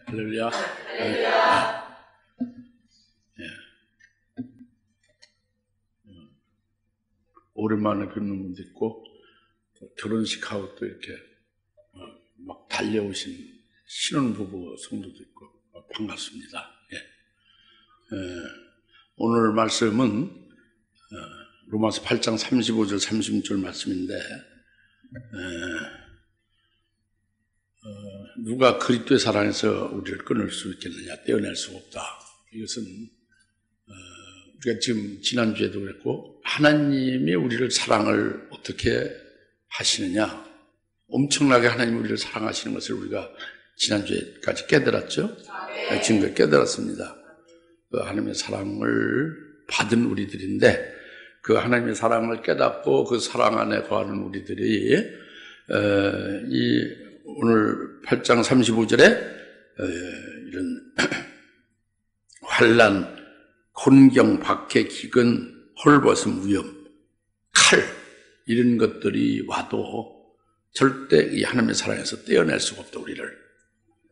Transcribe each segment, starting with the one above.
할렐루야. 오랜만에 뵙는 분도 있고, 결혼식하고 또 이렇게 막 달려오신 신혼부부 성도도 있고, 반갑습니다. 오늘 말씀은 로마서 8장 35절 36절 말씀인데, 누가 그리스도의 사랑에서 우리를 끊을 수 있겠느냐, 떼어낼 수가 없다. 이것은 우리가 지금 지난주에도 그랬고, 하나님이 우리를 사랑을 어떻게 하시느냐, 엄청나게 하나님이 우리를 사랑하시는 것을 우리가 지난주에까지 깨달았죠. 지금까지 깨달았습니다. 그 하나님의 사랑을 받은 우리들인데, 그 하나님의 사랑을 깨닫고 그 사랑 안에 거하는 우리들이 이 오늘 8장 35절에 이런 환난, 곤경, 박해, 기근, 헐벗음, 위험, 칼 이런 것들이 와도 절대 이 하나님의 사랑에서 떼어낼 수가 없다. 우리를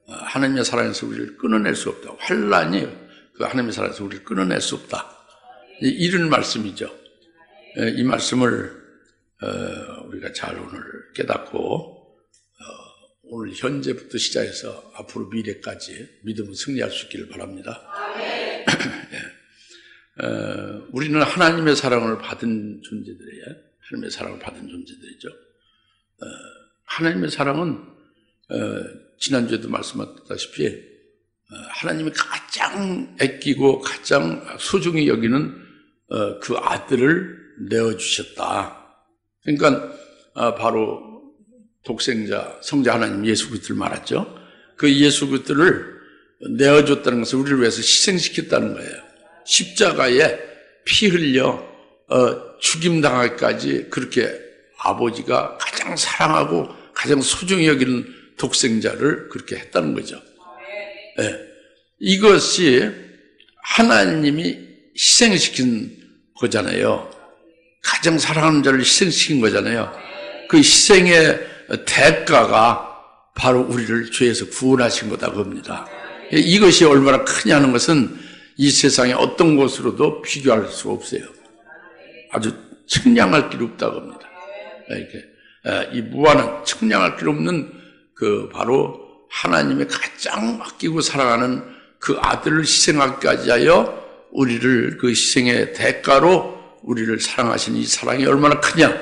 하나님의 사랑에서 우리를 끊어낼 수 없다. 환난이 그 하나님의 사랑에서 우리를 끊어낼 수 없다. 이런 말씀이죠. 이 말씀을 우리가 잘 오늘 깨닫고 오늘 현재부터 시작해서 앞으로 미래까지 믿음을 승리할 수 있기를 바랍니다. 우리는 하나님의 사랑을 받은 존재들이에요. 하나님의 사랑을 받은 존재들이죠. 하나님의 사랑은 지난주에도 말씀하셨다시피 하나님이 가장 아끼고 가장 소중히 여기는 그 아들을 내어주셨다. 그러니까 바로 독생자, 성자 하나님 예수 그리스도를 말했죠. 그 예수 그리스도를 내어줬다는 것은 우리를 위해서 희생시켰다는 거예요. 십자가에 피 흘려 죽임당하기까지 그렇게 아버지가 가장 사랑하고 가장 소중히 여기는 독생자를 그렇게 했다는 거죠. 이것이 하나님이 희생시킨 거잖아요. 가장 사랑하는 자를 희생시킨 거잖아요. 그 희생의 대가가 바로 우리를 죄에서 구원하신 거다 그겁니다. 이것이 얼마나 크냐는 것은 이 세상의 어떤 것으로도 비교할 수 없어요. 아주 측량할 길 없다 그겁니다. 이렇게 이 무한한 측량할 길 없는 그 바로 하나님의 가장 아끼고 사랑하는 그 아들을 희생하기까지 하여 우리를 그 희생의 대가로 우리를 사랑하신 이 사랑이 얼마나 크냐,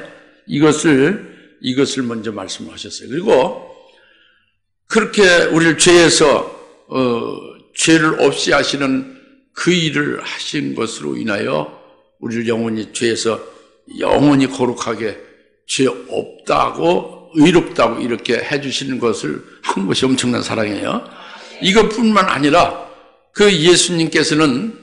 이것을 먼저 말씀하셨어요. 그리고 그렇게 우리를 죄에서 죄를 없이 하시는 그 일을 하신 것으로 인하여 우리를 영원히 죄에서 영원히 거룩하게 죄 없다고 의롭다고 이렇게 해주시는 것을 한 것이 엄청난 사랑이에요. 이것뿐만 아니라 그 예수님께서는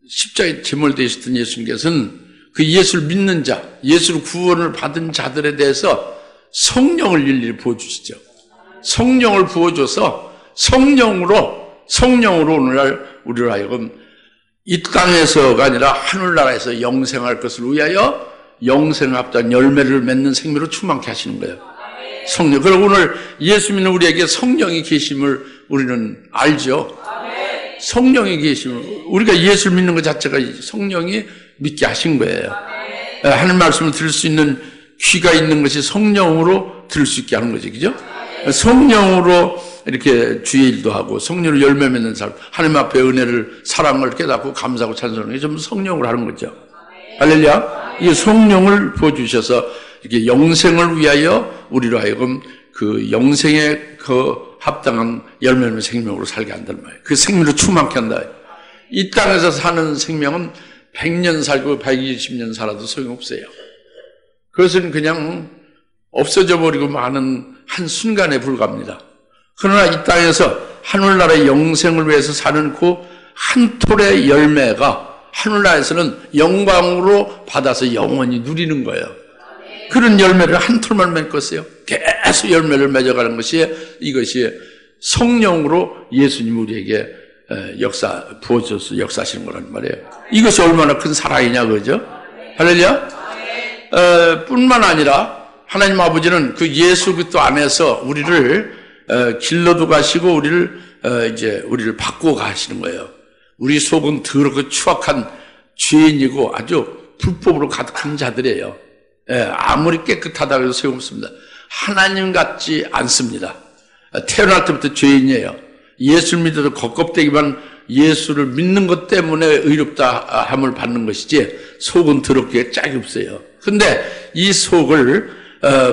십자가에 제물되셨던 예수님께서는 그 예수를 믿는 자, 예수를 구원을 받은 자들에 대해서 성령을 일일이 부어주시죠. 성령을 부어줘서 성령으로 오늘날 우리를 하여금 이 땅에서가 아니라 하늘나라에서 영생할 것을 위하여 영생을 합당한 열매를 맺는 생명으로 충만케 하시는 거예요. 성령. 그리고 오늘 예수 믿는 우리에게 성령이 계심을 우리는 알죠. 성령이 계심을, 우리가 예수를 믿는 것 자체가 성령이 믿게 하신 거예요. 하는 말씀을 들을 수 있는 귀가 있는 것이 성령으로 들을 수 있게 하는 거죠. 그죠? 성령으로 이렇게 주의 일도 하고 성령으로 열매 맺는 삶, 하나님 앞에 은혜를, 사랑을 깨닫고 감사하고 찬송하는 게 전부 성령으로 하는 거죠. 할렐루야. 이 성령을 부어주셔서 이렇게 영생을 위하여 우리로 하여금 그 영생에 그 합당한 열매 맺는 생명으로 살게 한다는 말이에요. 그 생명으로 충만케 한다. 이 땅에서 사는 생명은 100년 살고 120년 살아도 소용없어요. 그것은 그냥 없어져 버리고 마는 한 순간에 불과합니다. 그러나 이 땅에서 하늘나라의 영생을 위해서 사는 그 한 톨의 열매가 하늘나라에서는 영광으로 받아서 영원히 누리는 거예요. 그런 열매를 한 톨만 맺겠어요? 계속 열매를 맺어가는 것이 이것이 성령으로 예수님 우리에게 부어줘서 역사하시는 거란 말이에요. 이것이 얼마나 큰 사랑이냐, 그죠? 할렐루야? 뿐만 아니라 하나님 아버지는 그 예수 그리스도 안에서 우리를 길러도 가시고 우리를 이제 우리를 바꾸어 가시는 거예요. 우리 속은 더럽고 추악한 죄인이고 아주 불법으로 가득한 자들이에요. 아무리 깨끗하다고 해도 소용없습니다. 하나님 같지 않습니다. 태어날 때부터 죄인이에요. 예수를 믿어도 겉껍데기만 예수를 믿는 것 때문에 의롭다 함을 받는 것이지 속은 더럽게 짝이 없어요. 근데 이 속을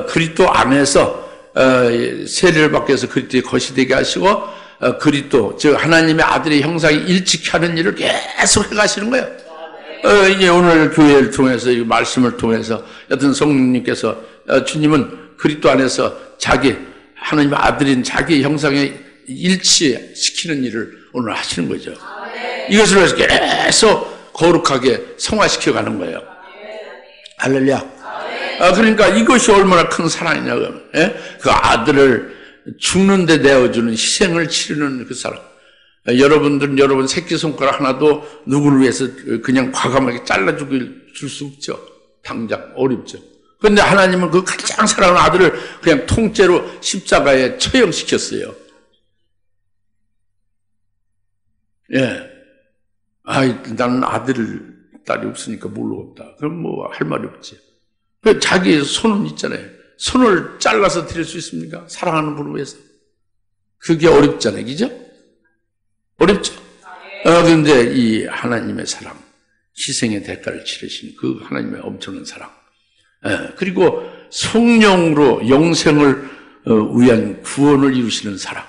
그리스도 안에서 세례를 받게 해서 그리스도의 것이 되게 하시고 그리스도 즉 하나님의 아들의 형상이 일치케 하는 일을 계속 해가시는 거예요. 이제 오늘 교회를 통해서 이 말씀을 통해서 여튼 성령님께서 주님은 그리스도 안에서 자기 하나님의 아들인 자기 형상에 일치시키는 일을 오늘 하시는 거죠. 이것을 위해서 계속 거룩하게 성화시켜가는 거예요. 할렐루야. 그러니까 이것이 얼마나 큰 사랑이냐고요. 그 아들을 죽는데 내어주는 희생을 치르는 그 사랑. 여러분들은 여러분 새끼손가락 하나도 누구를 위해서 그냥 과감하게 잘라주고 줄 수 없죠. 당장 어렵죠. 그런데 하나님은 그 가장 사랑하는 아들을 그냥 통째로 십자가에 처형시켰어요. 나는 딸이 없으니까 모르겠다. 그럼 뭐 할 말이 없지. 자기 손은 있잖아요. 손을 잘라서 드릴 수 있습니까? 사랑하는 분을 위해서. 그게 어렵잖아요. 그죠? 어렵죠? 그런데 이 하나님의 사랑, 희생의 대가를 치르신 그 하나님의 엄청난 사랑. 그리고 성령으로 영생을 위한 구원을 이루시는 사랑.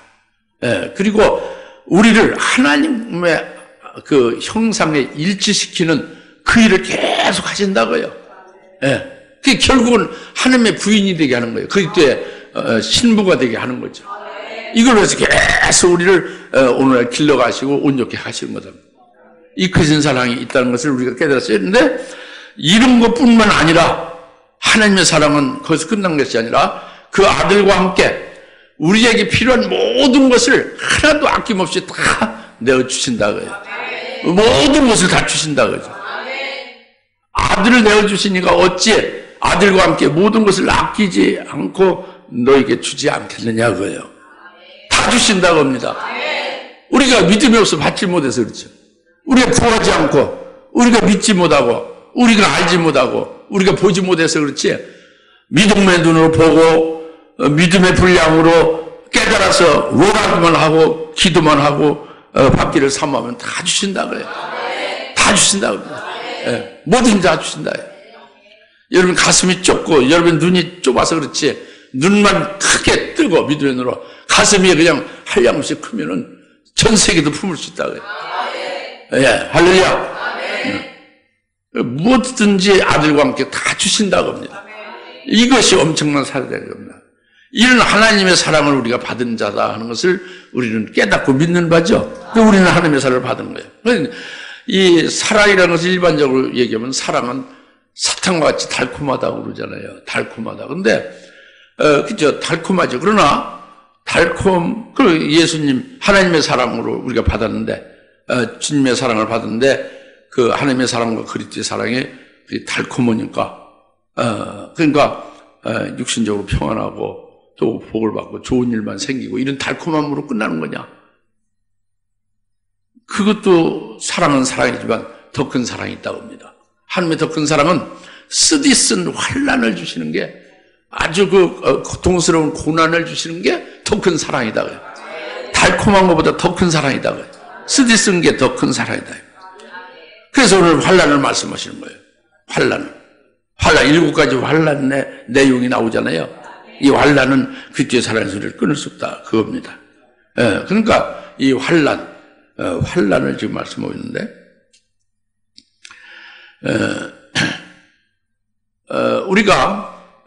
그리고 우리를 하나님의 그 형상에 일치시키는 그 일을 계속 하신다고요. 그 결국은 하나님의 부인이 되게 하는 거예요. 그리스도의 신부가 되게 하는 거죠. 이걸 위해서 계속 우리를 오늘 길러가시고 온전케 하시는 거다. 이 크신 사랑이 있다는 것을 우리가 깨달았어야 했는데 이런 것뿐만 아니라 하나님의 사랑은 거기서 끝난 것이 아니라 그 아들과 함께 우리에게 필요한 모든 것을 하나도 아낌없이 다 내어주신다고요. 모든 것을 다 주신다고요. 아들을 내어주시니까 어찌 아들과 함께 모든 것을 아끼지 않고 너에게 주지 않겠느냐고요. 다 주신다고 합니다. 우리가 믿음이 없어 받지 못해서 그렇죠. 우리가 구하지 않고 우리가 믿지 못하고 우리가 알지 못하고 우리가 보지 못해서 그렇지 믿음의 눈으로 보고 믿음의 분량으로 깨달아서 원하기만 하고 기도만 하고 받기를 사모하면 다 주신다고요. 다 주신다고 합니다. 뭐든지 다 주신다. 여러분 가슴이 좁고 여러분 눈이 좁아서 그렇지 눈만 크게 뜨고 믿음의 눈으로 가슴이 그냥 한량없이 크면은 전 세계도 품을 수 있다고요. 할렐루야. 무엇든지 아들과 함께 다 주신다고 합니다. 이것이 엄청난 사랑인 겁니다. 이런 하나님의 사랑을 우리가 받은 자다 하는 것을 우리는 깨닫고 믿는 바죠. 우리는 하나님의 사랑을 받은 거예요. 이 사랑이라는 것을 일반적으로 얘기하면 사랑은 사탕과 같이 달콤하다고 그러잖아요. 달콤하다. 근데 그죠? 달콤하죠. 그러나 그 예수님 하나님의 사랑으로 우리가 받았는데 주님의 사랑을 받았는데 그 하나님의 사랑과 그리스도의 사랑이 달콤하니까 그러니까 육신적으로 평안하고 또 복을 받고 좋은 일만 생기고 이런 달콤함으로 끝나는 거냐? 그것도 사랑은 사랑이지만 더 큰 사랑이 있다고 합니다. 하나님의 더 큰 사랑은 쓰디쓴 환난을 주시는 게 아주 그 고통스러운 고난을 주시는 게 더 큰 사랑이다고요. 달콤한 것보다 더 큰 사랑이다고요. 쓰디쓴 게 더 큰 사랑이다. 그래서 오늘 환난을 말씀하시는 거예요. 환난 7가지 환난의 내용이 나오잖아요. 이 환난은 그리스도의 사랑의 소리를 끊을 수 없다. 그겁니다. 그러니까 이 환난을 지금 말씀하고 있는데 우리가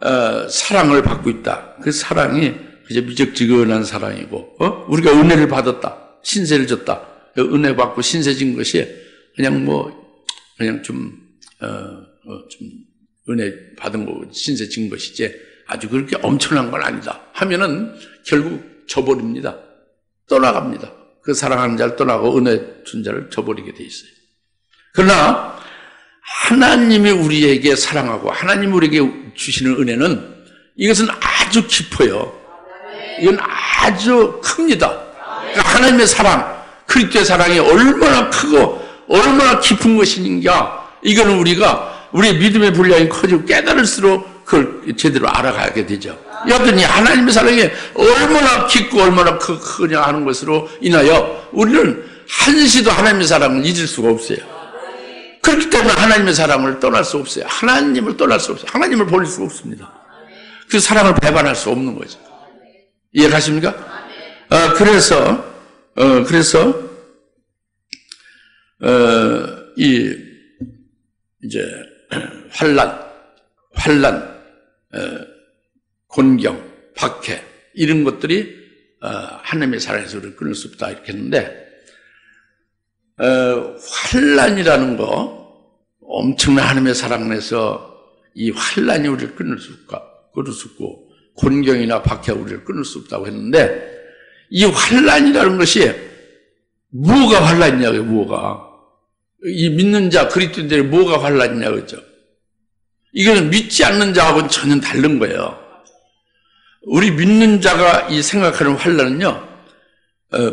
사랑을 받고 있다. 그 사랑이 그저 미적지근한 사랑이고 우리가 은혜를 받았다. 신세를 졌다. 은혜 받고 신세 진 것이 그냥 좀 은혜 받은 거 신세 진 것이지 아주 그렇게 엄청난 건 아니다 하면은 결국 져버립니다. 떠나갑니다. 그 사랑하는 자를 떠나고 은혜 준 자를 져버리게 돼 있어요. 그러나 하나님이 우리에게 사랑하고 하나님이 우리에게 주시는 은혜는 이것은 아주 깊어요. 이건 아주 큽니다. 그러니까 하나님의 사랑, 그리스도의 사랑이 얼마나 크고 얼마나 깊은 것인가, 이거는 우리가 우리의 믿음의 분량이 커지고 깨달을수록 그걸 제대로 알아가게 되죠. 여하튼 이 하나님의 사랑이 얼마나 깊고 얼마나 크냐 하는 것으로 인하여 우리는 한시도 하나님의 사랑을 잊을 수가 없어요. 그렇기 때문에 하나님의 사랑을 떠날 수 없어요. 하나님을 떠날 수 없어요. 하나님을 버릴 수 없습니다. 그 사랑을 배반할 수 없는 거죠. 이해가십니까? 그래서 이제 환난, 곤경, 박해, 이런 것들이 하나님의 사랑에서 우리를 끊을 수 없다 이렇게 했는데, 환난이라는 거, 엄청난 하나님의 사랑 안에서 이 환난이 우리를 끊을 수 없고, 곤경이나 박해가 우리를 끊을 수 없다고 했는데, 이 환난이라는 것이 뭐가 환난이냐고요, 뭐가. 이 믿는 자, 그리스도인들이 뭐가 환난이냐고 그죠. 이거는 믿지 않는 자하고는 전혀 다른 거예요. 우리 믿는 자가 이 생각하는 환난은요,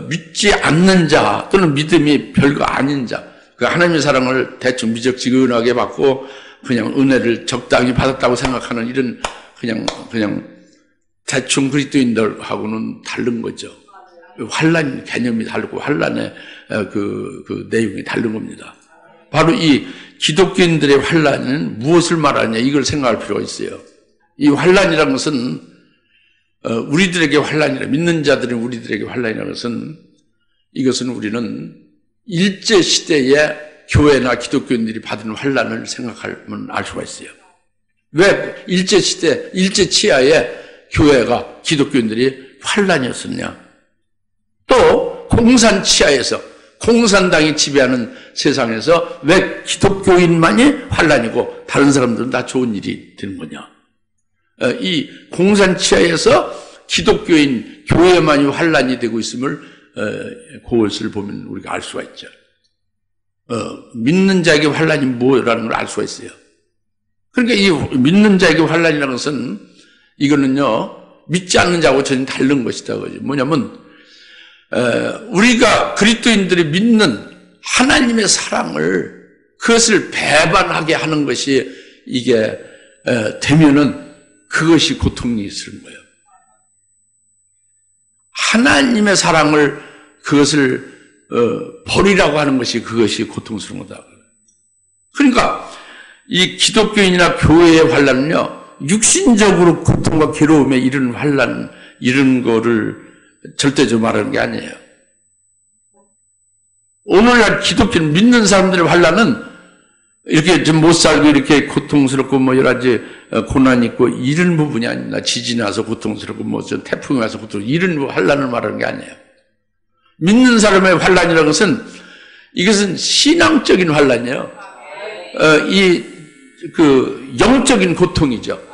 믿지 않는 자 또는 믿음이 별거 아닌 자, 그 하나님의 사랑을 대충 미적지근하게 받고 그냥 은혜를 적당히 받았다고 생각하는 이런 그냥 대충 그리스도인들하고는 다른 거죠. 환난 개념이 다르고 환난의 그 내용이 다른 겁니다. 바로 이 기독교인들의 환난은 무엇을 말하느냐, 이걸 생각할 필요가 있어요. 이 환난이라는 것은 우리들에게 환난이라, 믿는 자들은 우리들에게 환난이라는 것은, 이것은 우리는 일제시대에 교회나 기독교인들이 받은 환난을 생각하면 알 수가 있어요. 왜 일제시대, 일제치하에 교회가, 기독교인들이 환난이었었냐. 또 공산치하에서, 공산당이 지배하는 세상에서 왜 기독교인만이 환난이고 다른 사람들은 다 좋은 일이 되는 거냐. 이 공산치하에서 기독교인, 교회만이 환난이 되고 있음을 그것을 보면 우리가 알 수가 있죠. 믿는 자에게 환난이 뭐라는 걸 알 수가 있어요. 그러니까 이 믿는 자에게 환난이라는 것은, 이거는요, 믿지 않는 자하고 전혀 다른 것이다. 뭐냐면, 우리가 그리스도인들이 믿는 하나님의 사랑을, 그것을 배반하게 하는 것이, 이게 되면은 그것이 고통이 있는 거예요. 하나님의 사랑을, 그것을 버리라고 하는 것이, 그것이 고통스러운 거다. 그러니까 이 기독교인이나 교회의 환난은요, 육신적으로 고통과 괴로움에 이런 환난, 이런 거를 절대적으로 말하는 게 아니에요. 오늘날 기독교인 믿는 사람들의 환난은 이렇게 좀 못 살고 이렇게 고통스럽고 뭐 여러 가지 고난이 있고 이런 부분이 아닙니다. 지진이 와서 고통스럽고 뭐 태풍이 와서 이런 환난을 말하는 게 아니에요. 믿는 사람의 환난이라는 것은, 이것은 신앙적인 환난이에요. 영적인 고통이죠.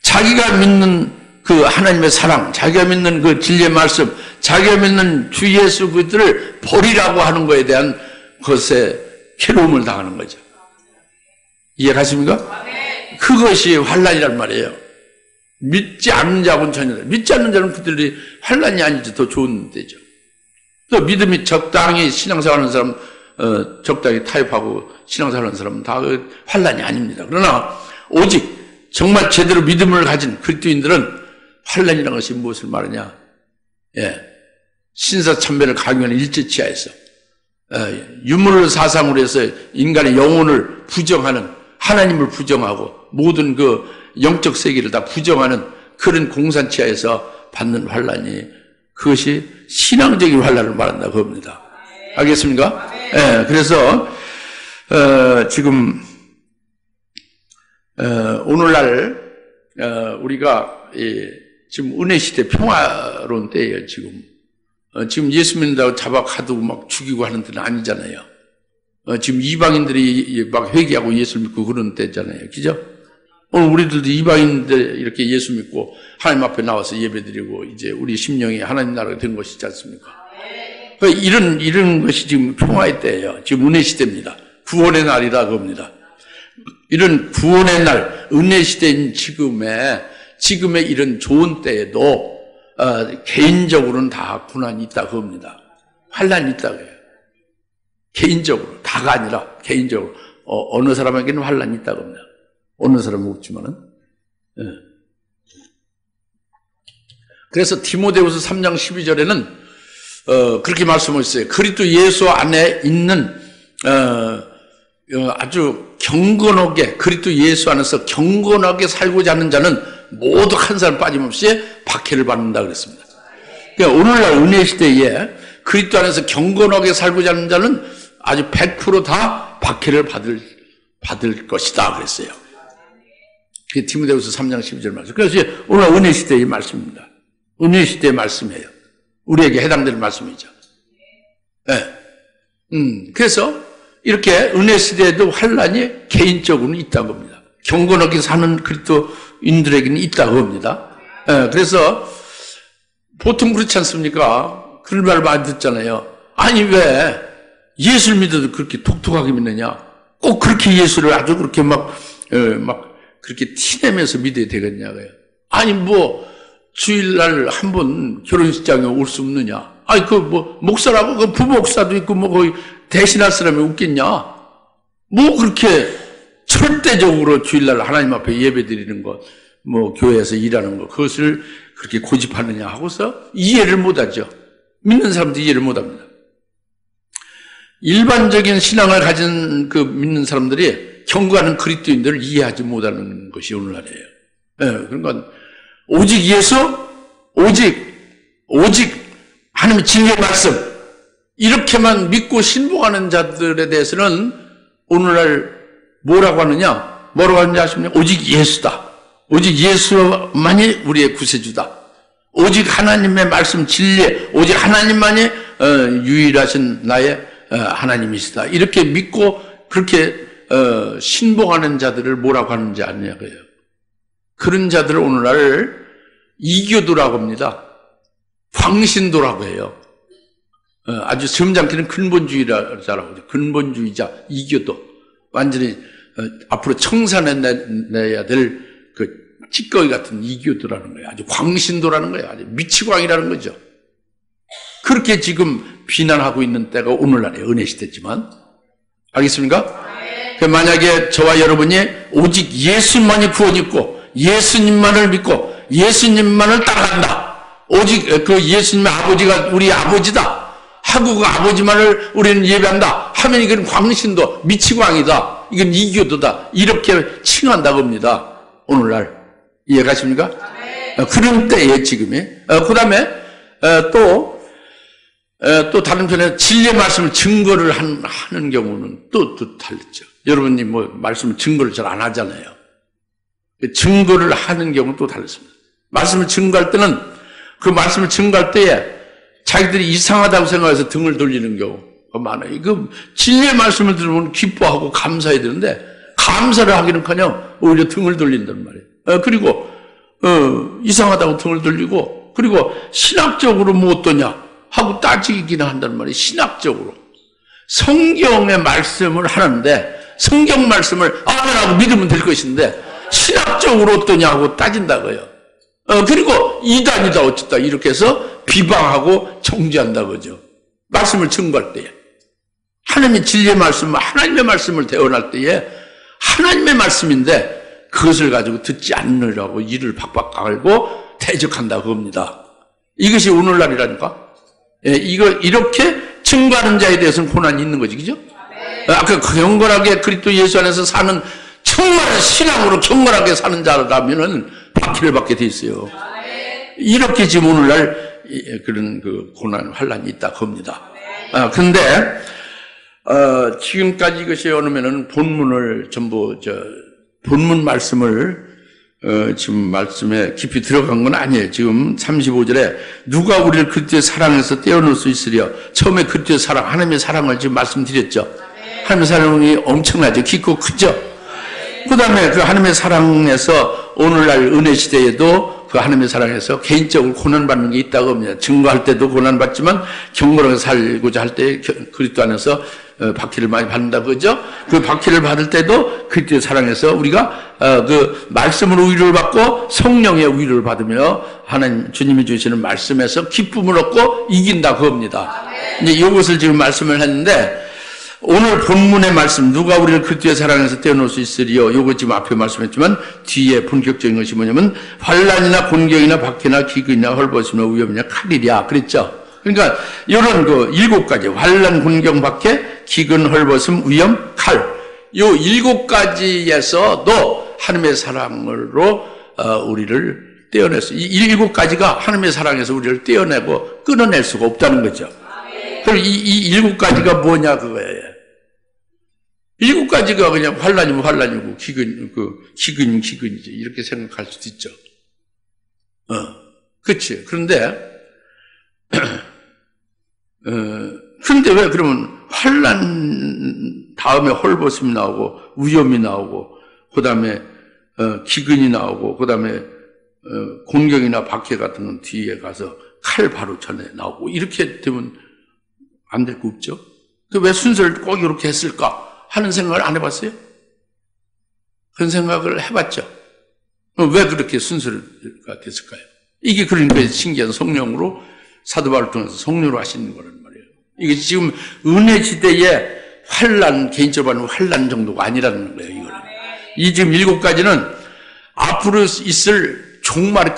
자기가 믿는 그 하나님의 사랑, 자기가 믿는 그 진리의 말씀, 자기가 믿는 주 예수 그들을 버리라고 하는 것에 대한 것에 괴로움을 당하는 거죠. 이해가십니까? 그것이 환난이란 말이에요. 믿지 않는 자하고는 전혀, 믿지 않는 자는 그들이 환난이 아니지 더 좋은 데죠. 또 믿음이 적당히 신앙생활하는 사람, 적당히 타협하고 신앙생활하는 사람은 다 환난이 아닙니다. 그러나 오직 정말 제대로 믿음을 가진 그리스도인들은 환난이라는 것이 무엇을 말하냐? 신사참배를 강요하는 일제치하에서 유물 사상으로 해서 인간의 영혼을 부정하는, 하나님을 부정하고 모든 그 영적 세계를 다 부정하는 그런 공산치하에서 받는 환난이, 그것이 신앙적인 환난을 말한다 그겁니다. 알겠습니까? 그래서 지금 오늘날 우리가 지금 은혜 시대 평화로운 때예요. 지금 예수 믿는다고 잡아 가두고 막 죽이고 하는 때는 아니잖아요. 지금 이방인들이 막 회개하고 예수 믿고 그런 때잖아요. 그죠? 오늘 우리들도 이방인들 이렇게 예수 믿고 하나님 앞에 나와서 예배드리고 이제 우리 심령이 하나님 나라가 된 것이지 않습니까? 이런 것이 지금 평화의 때예요. 지금 은혜 시대입니다. 구원의 날이라 그럽니다. 이런 구원의 날, 은혜 시대인 지금의 이런 좋은 때에도 개인적으로는 다 고난이 있다고 합니다. 환난이 있다고 해요. 개인적으로, 다가 아니라 개인적으로. 어느 사람에게는 환난이 있다고 합니다. 어느 사람은 없지만은. 예. 그래서 디모데후서 3장 12절에는 그렇게 말씀하셨어요. 그리스도 예수 안에 있는 아주 경건하게, 그리스도 예수 안에서 경건하게 살고자 하는 자는 모두 한 사람 빠짐없이 박해를 받는다 그랬습니다. 그러니까 오늘날 은혜 시대에 그리스도 안에서 경건하게 살고자 하는 자는 아주 100% 다 박해를 받을 것이다 그랬어요. 그게 디모데후서 3장 12절 말씀. 그래서 오늘 은혜 시대의 말씀입니다. 은혜 시대의 말씀이에요. 우리에게 해당되는 말씀이죠. 네. 그래서 이렇게 은혜 시대에도 환난이 개인적으로는 있다고 합니다. 경건하게 사는 그리스도인들에게는 있다고 합니다. 네. 그래서 보통 그렇지 않습니까? 그런 말 많이 듣잖아요. 아니 왜 예수를 믿어도 그렇게 독특하게 믿느냐? 꼭 그렇게 예수를 아주 그렇게 막 그렇게 티내면서 믿어야 되겠냐고요. 아니 주일날 한 번 결혼식장에 올 수 없느냐? 아니 목사라고 그 부목사도 있고 거의 대신할 사람이 없겠냐? 그렇게 절대적으로 주일날 하나님 앞에 예배 드리는 것, 교회에서 일하는 것, 그것을 그렇게 고집하느냐 하고서 이해를 못하죠. 믿는 사람도 이해를 못합니다. 일반적인 신앙을 가진 믿는 사람들이 경고하는 그리스도인들을 이해하지 못하는 것이 오늘날이에요. 네, 그러니까 오직 예수, 오직 하나님의 진리의 말씀, 이렇게만 믿고 신봉하는 자들에 대해서는 오늘날 뭐라고 하느냐 아십니까? 오직 예수다. 오직 예수만이 우리의 구세주다. 오직 하나님의 말씀 진리, 오직 하나님만이 유일하신 나의 하나님이시다. 이렇게 믿고 그렇게 신봉하는 자들을 뭐라고 하는지 아냐고요. 그런 자들을 오늘날 이교도라고 합니다. 광신도라고 해요. 아주 점잖게는 근본주의자라고 하죠. 근본주의자, 이교도. 완전히 앞으로 청산해내야 될 찌꺼기 같은 이교도라는 거예요. 아주 광신도라는 거예요. 아주 미치광이라는 거죠. 그렇게 지금 비난하고 있는 때가 오늘날의 은혜 시대지만, 알겠습니까? 만약에 저와 여러분이 오직 예수만이 구원이 있고 예수님만을 믿고 예수님만을 따라간다. 오직 그 예수님의 아버지가 우리 아버지다 하고 그 아버지만을 우리는 예배한다 하면 이건 광신도, 미치광이다. 이건 이교도다. 이렇게 칭한다고 합니다. 오늘날. 이해가십니까? 그런 때에 지금이. 그 다음에 또 다른 편에 진리의 말씀을 증거를 하는 경우는 또 다르죠. 여러분이 말씀을 증거를 잘 안 하잖아요. 증거를 하는 경우는 또 다릅니다. 말씀을 증거할 때는 그 말씀을 증거할 때에 자기들이 이상하다고 생각해서 등을 돌리는 경우가 많아요. 진리의 말씀을 들으면 기뻐하고 감사해야 되는데 감사를 하기는커녕 오히려 등을 돌린단 말이에요. 그리고 이상하다고 등을 돌리고, 그리고 신학적으로 어떠냐 하고 따지기는 한단 말이에요. 신학적으로 성경의 말씀을 하는데 성경 말씀을 아멘하고 믿으면 될 것인데 신학적으로 어떠냐고 따진다고요. 그리고 이단이다 어쨌다 이렇게 해서 비방하고 정죄한다 그죠. 말씀을 증거할 때에 하나님의 진리의 말씀, 하나님의 말씀을 대언할 때에 하나님의 말씀인데 그것을 가지고 듣지 않으려고 이를 박박 깔고 대적한다고 합니다. 이것이 오늘날이라니까. 이렇게 증거하는 자에 대해서는 고난이 있는 거지, 그죠? 아까 경건하게 그리스도 예수 안에서 사는 정말 신앙으로 경건하게 사는 자라면은 박해를 받게 돼 있어요. 이렇게 지금 오늘날 그런 고난, 환란이 있다고 합니다. 근데 지금까지 이것이 오면은 본문을 전부 본문 말씀을 지금 말씀에 깊이 들어간 건 아니에요. 지금 35절에 누가 우리를 그리스도의 사랑에서 떼어놓을 수 있으랴. 처음에 그리스도의 사랑, 하나님의 사랑을 지금 말씀드렸죠. 하나님의 사랑이 엄청나죠. 깊고 크죠. 그 다음에 그 하나님의 사랑에서 오늘날 은혜 시대에도 그 하나님의 사랑에서 개인적으로 고난받는 게 있다고 합니다. 증거할 때도 고난받지만 경건하게 살고자 할 때 그리스도 안에서 박해를 많이 받는다 그죠? 그 박해를 받을 때도 그리스도의 사랑에서 우리가 그 말씀으로 위로를 받고 성령의 위로를 받으며 하나님 주님이 주시는 말씀에서 기쁨을 얻고 이긴다 그겁니다. 이제 이것을 지금 말씀을 했는데 오늘 본문의 말씀 누가 우리를 그리스도의 사랑에서 떼어놓을 수 있으리요? 요거 지금 앞에 말씀했지만 뒤에 본격적인 것이 뭐냐면 환난이나 곤경이나 박해나 기근이나 헐벗음이나 위험이나 칼이랴 그랬죠. 그러니까 이런 그 7가지 환난, 곤경, 박해, 기근, 헐벗음, 위험, 칼 요 7가지에서도 하나님의 사랑으로 우리를 떼어냈어요. 이 7가지가 하나님의 사랑에서 우리를 떼어내고 끊어낼 수가 없다는 거죠. 그럼 이 7가지가 뭐냐 그거예요. 7가지가 그냥 환난이면 환난이고 기근이면 기근이지 이렇게 생각할 수도 있죠. 그렇지. 그런데 근데 왜 그러면 환난 다음에 헐벗음이 나오고 위험이 나오고 그 다음에 기근이 나오고 그 다음에 곤경이나 박해 같은 건 뒤에 가서 칼 바로 전에 나오고 이렇게 되면 안 될 거 없죠? 왜 순서를 꼭 이렇게 했을까 하는 생각을 안 해봤어요? 그런 생각을 해봤죠. 왜 그렇게 순서가 됐을까요? 이게 그러니까 신기한 성령으로 사도 바울을 통해서 성령으로 하시는 거란 말이에요. 이게 지금 은혜 시대에 환난, 개인적으로 하는 환난 정도가 아니라는 거예요. 이거는. 이 지금 7가지는 앞으로 있을 종말의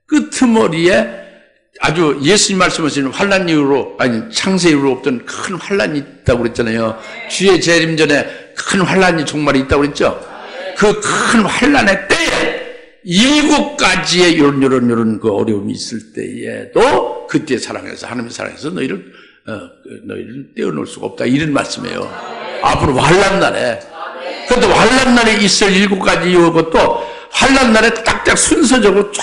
끄트머리에 아주 예수님 말씀하시는 환난 이후로 아니 창세 이후로 없던 큰 환난이 있다고 그랬잖아요. 주의 재림 전에 큰 환난이 종말이 있다고 그랬죠. 그 큰 환난의 때에 7가지의 이런 그 어려움이 있을 때에도 그때 사랑해서 하나님의 사랑해서 너희를 떼어놓을 수가 없다 이런 말씀이에요. 앞으로 환난 날에 그런데 환난 날에 있을 7가지 이것도 환난 날에 딱딱 순서적으로 쫙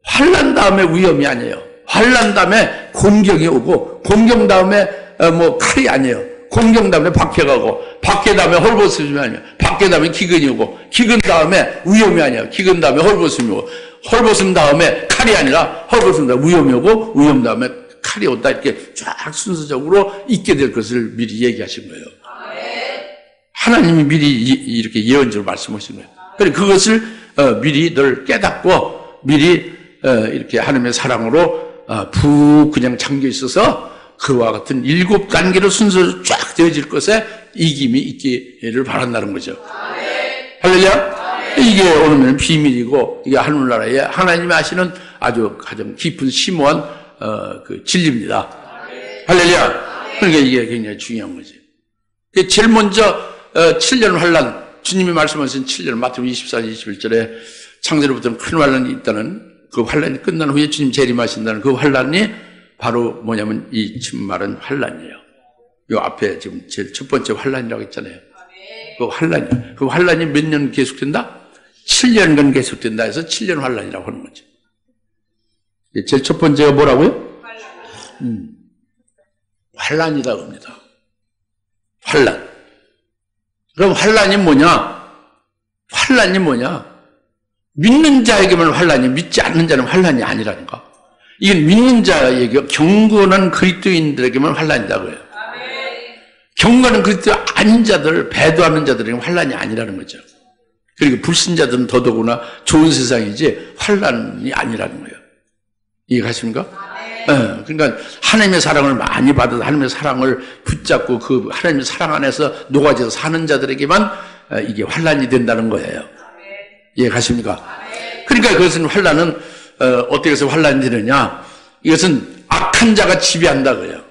환난 다음에 위험이 아니에요. 환난 다음에 곤경이 오고 곤경 다음에 뭐 칼이 아니에요. 곤경 다음에 박해가 오고 박해 다음에 헐벗음이 아니에요. 박해 다음에 기근이 오고 기근 다음에 위험이 아니에요. 기근 다음에 헐벗음이 오고 헐벗음 다음에 칼이 아니라 헐벗음 다음에 위험이 오고 위험 다음에 칼이 온다 이렇게 쫙 순서적으로 있게 될 것을 미리 얘기하신 거예요. 하나님이 미리 이렇게 예언적으로 말씀하신 거예요. 그래서 그것을 미리 늘 깨닫고 미리 이렇게 하나님의 사랑으로 푹 그냥 잠겨 있어서 그와 같은 7단계로 순서로 쫙 되어질 것에 이김이 있기를 바란다는 거죠. 할렐루야. 이게 오늘은 비밀이고 이게 하늘나라에 하나님이 하시는 아주 가장 깊은 심오한 그 진리입니다. 할렐루야. 그러니까 이게 굉장히 중요한 거지. 제일 먼저 7년 환난 주님이 말씀하신 7년 마태복음 24장 21절에 창세로부터 큰 환난이 있다는 그 환난이 끝난 후에 주님 재림하신다는 그 환난이 바로 뭐냐면 이 지금 말은 환난이에요. 요 앞에 지금 제일 첫 번째 환난이라고 했잖아요. 그 환난이 몇 년 계속된다? 7년간 계속된다 해서 7년 환난이라고 하는 거죠. 제일 첫 번째가 뭐라고요? 환난이라고 합니다. 환난. 그럼 환난이 뭐냐? 믿는 자에게만 환난이, 믿지 않는 자는 환난이 아니라니까. 이건 믿는 자에게 경건한 그리스도인들에게만 환난이라고 해요. 경건한 그리스도 아닌 자들, 배도하는 자들에게 환난이 아니라는 거죠. 그리고 불신자들은 더더구나 좋은 세상이지 환난이 아니라는 거예요. 이해가십니까? 그러니까 하나님의 사랑을 많이 받아서 하나님의 사랑을 붙잡고 그 하나님의 사랑 안에서 녹아져 사는 자들에게만 이게 환난이 된다는 거예요. 이해가십니까? 그러니까 그것은 환난은 어떻게 해서 환난이 되느냐? 이것은 악한 자가 지배한다고요.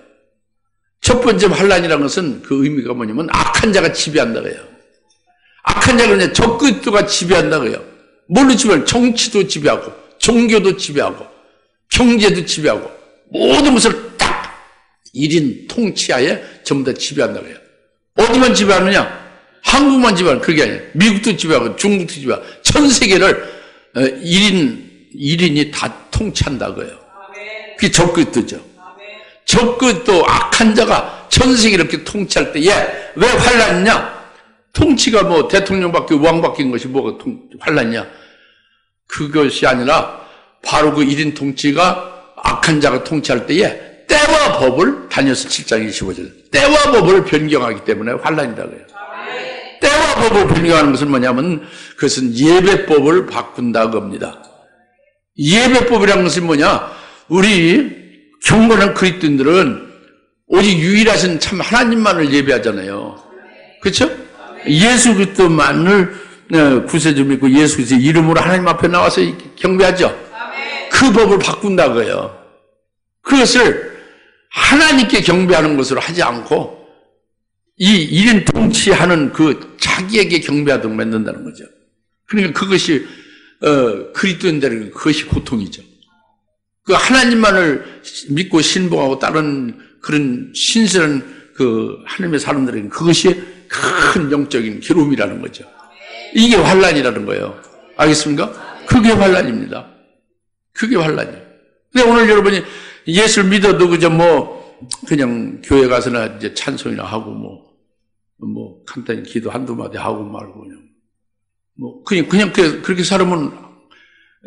첫 번째 환난이라는 것은 그 의미가 뭐냐면 악한 자가 지배한다고요. 악한 자가 그냥 적그리스도가 지배한다고요. 뭘로 지배하고? 정치도 지배하고 종교도 지배하고 경제도 지배하고 모든 것을 딱 1인 통치하에 전부 다 지배한다고요. 어디만 지배하느냐? 한국만 지배하는 그게 아니에요. 미국도 지배하고 중국도 지배하고 전 세계를 1인이 다 통치한다고요. 그게 적그리스도죠. 적그리스도 악한 자가 전 세계를 이렇게 통치할 때에 왜 환난이냐? 통치가 뭐 대통령 바뀌고 왕 바뀐 것이 뭐가 환난이냐? 그것이 아니라 바로 그 1인 통치가 악한 자가 통치할 때에 때와 법을 다니엘서 7장 25절 때와 법을 변경하기 때문에 환난이라고 해요. 때와 법을 변경하는 것은 뭐냐면 그것은 예배법을 바꾼다고 합니다. 예배법이라는 것은 뭐냐? 우리 경건한 그리스도인들은 오직 유일하신 참 하나님만을 예배하잖아요. 그렇죠? 예수 그리스도만을 구세주 믿고 예수 그리스도 이름으로 하나님 앞에 나와서 경배하죠. 그 법을 바꾼다고요. 그것을 하나님께 경배하는 것으로 하지 않고 이 1인 통치하는 그 자기에게 경배하도록 만든다는 거죠. 그러니까 그것이 그리스도인들에게 그것이 고통이죠. 그 하나님만을 믿고 신봉하고 다른 그런 신실한 그 하나님의 사람들에게 그것이 큰 영적인 괴로움이라는 거죠. 이게 환난이라는 거예요. 알겠습니까? 그게 환난입니다. 그게 환난이에요. 근데 오늘 여러분이 예수를 믿어도 그저 그냥 교회 가서나 이제 찬송이나 하고 간단히 기도 한두 마디 하고 말고 그냥 그렇게 살으면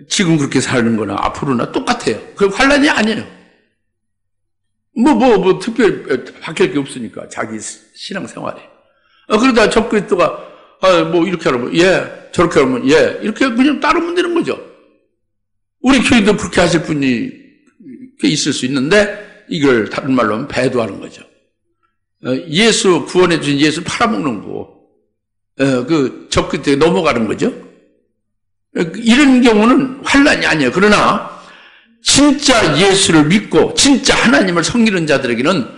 지금 그렇게 사는 거나 앞으로나 똑같아요. 그 환난이 아니에요. 특별히 바뀔 게 없으니까, 자기 신앙생활에. 그러다 적그리스도가, 이렇게 하면, 예, 저렇게 하면, 예, 이렇게 그냥 따르면 되는 거죠. 우리 교회도 그렇게 하실 분이 꽤 있을 수 있는데, 이걸 다른 말로 하면 배도하는 거죠. 예수, 구원해준 예수 팔아먹는 거, 그 적그리스도에 넘어가는 거죠. 이런 경우는 환난이 아니에요. 그러나, 진짜 예수를 믿고 진짜 하나님을 섬기는 자들에게는